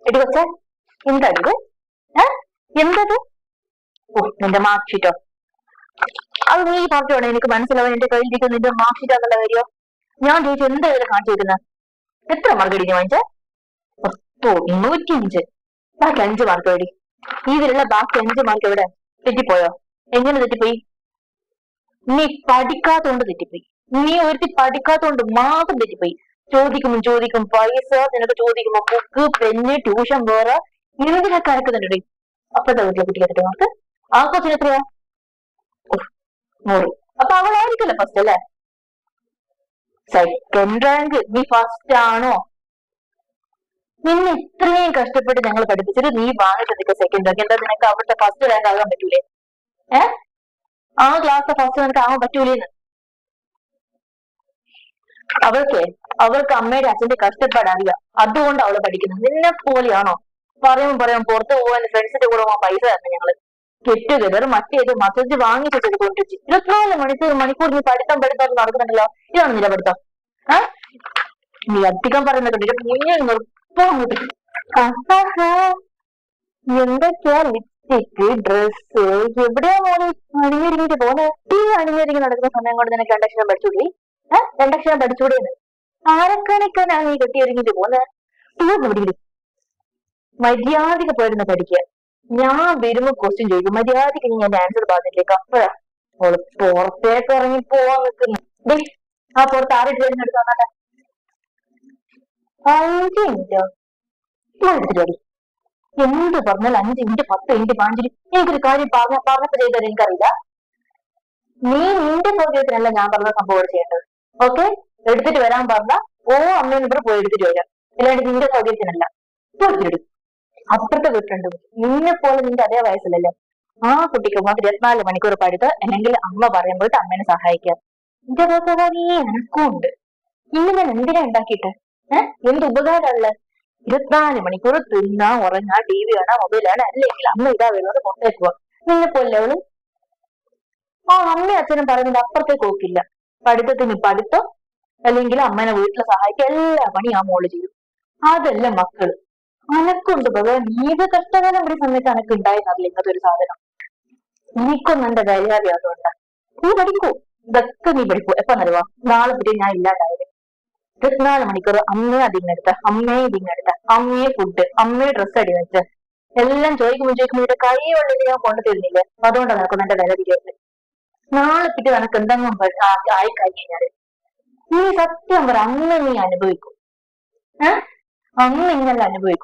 എടി കൊച്ചേ, എന്താണിത്? എന്തത്? ഓ, നിന്റെ മാർക്ക് ഷീറ്റോ? അത് നീ പറഞ്ഞോണേ, എനിക്ക് മനസ്സിലാവാൻ. എന്റെ കയ്യിലിരിക്കുന്ന നിന്റെ മാർക്ക് ഷീറ്റ് എന്നുള്ള കാര്യോ? ഞാൻ ചോദിച്ചു എന്താ ഇതിൽ കാണിച്ചിരിക്കുന്നത്? എത്ര മാർക്ക് അടിക്കാൻ വാങ്ങിച്ച? 95. ബാക്കി 5 മാർക്ക് എടി. ഇതിലുള്ള ബാക്കി 5 മാർക്ക് എവിടെ? തെറ്റിപ്പോയോ? എങ്ങനെ തെറ്റിപ്പോയി? നീ പഠിക്കാത്തോണ്ട് തെറ്റിപ്പോയി. നീ ഒരുത്തി പഠിക്കാത്തോണ്ട് മാത്രം തെറ്റിപ്പോയി. ചോദിക്കും പൈസ നിനക്ക്, ചോദിക്കുമ്പോ ബുക്ക്, പെന്ന്, ട്യൂഷൻ വേറെ എന്തിനൊക്കെ അയക്കുന്നുണ്ട്. അപ്പഴത്തെ വീട്ടിലെ കുട്ടിക്ക് മാർക്ക്. ആ കൊച്ചിന് എത്രയാ? 100. അപ്പൊ അവളായിരിക്കല്ലോ ഫസ്റ്റ് അല്ലേ? Second rank. നീ ഫസ്റ്റ് ആണോ? നിന്നെ ഇത്രയും കഷ്ടപ്പെട്ട് ഞങ്ങൾ പഠിപ്പിച്ചിട്ട് നീ വാങ്ങിച്ചതൊക്കെ സെക്കൻഡ് റാങ്ക്. എന്താ നിനക്ക് അവിടുത്തെ ഫസ്റ്റ് റാങ്ക് ആകാൻ പറ്റൂലേ? ആ ക്ലാസ്സിലെ ഫസ്റ്റ് നിനക്ക് ആവാൻ പറ്റൂലേന്ന്? അവൾക്ക് അമ്മയുടെ അച്ഛന്റെ കഷ്ടപ്പാട് അറിയാം. അതുകൊണ്ട് അവള് പഠിക്കുന്നത്. നിന്നെ പോലെയാണോ? പറയും പുറത്ത് പോകാൻ ഫ്രണ്ട്സിന്റെ കൂടെ പോകാൻ പൈസ തരണം ഞങ്ങള്. ഗെറ്റ് ടുഗദർ മറ്റേത് മസേജ് വാങ്ങിച്ചു ചെയ്തുകൊണ്ടിരിച്ചു. 24 മണിക്കൂർ നീ പഠിത്തം നടക്കുന്നുണ്ടല്ലോ. ഇതാണ് നില പഠിത്തം. നീ അധികം പറയുന്ന കണ്ടിട്ട് മുന്നിൽ നിർത്താൻ അങ്ങോട്ട്. എന്തൊക്കെയാ ലിപ്സ്റ്റിക്ക്, ഡ്രസ്സ്, എവിടെയാ മോളി അണിഞ്ഞൊരുങ്ങിട്ട് പോകുന്നത്? ഈ അണിഞ്ഞൊരുങ്ങി നടക്കുന്ന സമയം കൊണ്ട് നിനക്ക് 2 അക്ഷരം പഠിച്ചൂടെ? 2 അക്ഷരം പഠിച്ചൂടെന്ന്? ആരക്കാണിക്കാനാണ് നീ കെട്ടിയൊരുങ്ങിട്ട് പോകുന്നത്? തീർന്നു. മര്യാദക്ക് പോയിരുന്ന പഠിക്കുക. ഞാൻ വരുമ്പോ ക്വസ്റ്റ്യൻ ചോദിക്കും, മര്യാദക്ക് നീ എന്റെ ആൻസർ പറഞ്ഞിട്ടേക്ക്. അപ്പഴാ അവള് പുറത്തേക്ക് ഇറങ്ങി പോവാൻ നിൽക്കുന്നു. ആ പുറത്ത് 6 ട്രെയിൻ എടുത്ത് വന്നാട്ടെ. 5 മിനിറ്റോ? എടുത്തിട്ട് എന്ത് പറഞ്ഞാൽ 5 മിനിറ്റ്, 10 മിനിറ്റ്, 15 മിനിറ്റ്. എനിക്കൊരു കാര്യം പറഞ്ഞപ്പോ ചെയ്താൽ എനിക്കറിയില്ല. നീ നിന്റെ സൗകര്യത്തിനല്ല ഞാൻ പറഞ്ഞ സംഭവം ചെയ്യേണ്ടത്. ഓക്കെ? എടുത്തിട്ട് വരാൻ പറഞ്ഞ അമ്മേനെ ഇവിടെ പോയി എടുത്തിട്ട് വരാം. അല്ലാണ്ട് നിന്റെ സൗകര്യത്തിനല്ല. എടുത്തിട്ട് അപ്പുറത്തെ വീട്ടുണ്ട്. നിന്നെ പോലെ നിന്റെ അതേ വയസ്സിലല്ലേ ആ കുട്ടിക്ക് 24 മണിക്കൂർ പഠിത്തം, അല്ലെങ്കിൽ അമ്മ പറയുമ്പോൾ അമ്മേനെ സഹായിക്കാം. എന്റെ ഭഗവാനേ, എനക്കും ഉണ്ട്. ഇന്ന് ഞാൻ എന്തിനാ ഉണ്ടാക്കിയിട്ട്? എന്ത് ഉപകാരമുള്ള? 24 മണിക്കൂർ തിന്നാ, ഉറങ്ങാ, TV കാണാ, മൊബൈൽ കാണാ, അല്ലെങ്കിൽ അമ്മ ഇതാ വരുന്നത് പുറത്തേക്ക് പോവാ. നിന്നെ പോലെ അവള് അമ്മയും അച്ഛനും പറയുന്നത് അപ്പുറത്തേക്ക് നോക്കില്ല. പഠിത്തത്തിന് പഠിത്തം, അല്ലെങ്കിൽ അമ്മേനെ വീട്ടിൽ സഹായിക്കുക, എല്ലാ പണിയും ആ മോള് ചെയ്യും. അതല്ല മക്കള്. അനക്കുണ്ട് ഭഗവാൻ. നീത് കഷ്ടകാലം കൂടി സമയത്ത് അനക്ക് ഉണ്ടായിരുന്നില്ല ഇങ്ങനത്തെ ഒരു സാധനം. എനിക്കൊന്നും എന്റെ ധൈര്യം അതുകൊണ്ട് നീ പഠിക്കൂ. ഇതൊക്കെ നീ പഠിക്കൂ. എപ്പോ നല്ലവാ? നാളെ പറ്റി ഞാൻ ഇല്ലാണ്ടായത്. 24 മണിക്കൂർ അമ്മയെ അതിങ്ങെടുത്ത, അമ്മയെ ഫുഡ്, അമ്മയെ ഡ്രസ്സ് അടി വെച്ച് എല്ലാം ചോദിക്കുമ്പോൾ ഇവിടെ കൈ ഉള്ളത് ഞാൻ കൊണ്ടു തരുന്നില്ല. അതുകൊണ്ടാണ് നടക്കുന്ന എന്റെ വില തിരിയുന്നത്. നാളെ പറ്റി നിനക്ക് എന്തെങ്കിലും ആയി കഴിഞ്ഞാല് നീ സത്യം പറ, അന്ന് നീ അനുഭവിക്കും. അന്ന് ഇന്നല്ല അനുഭവിക്കും.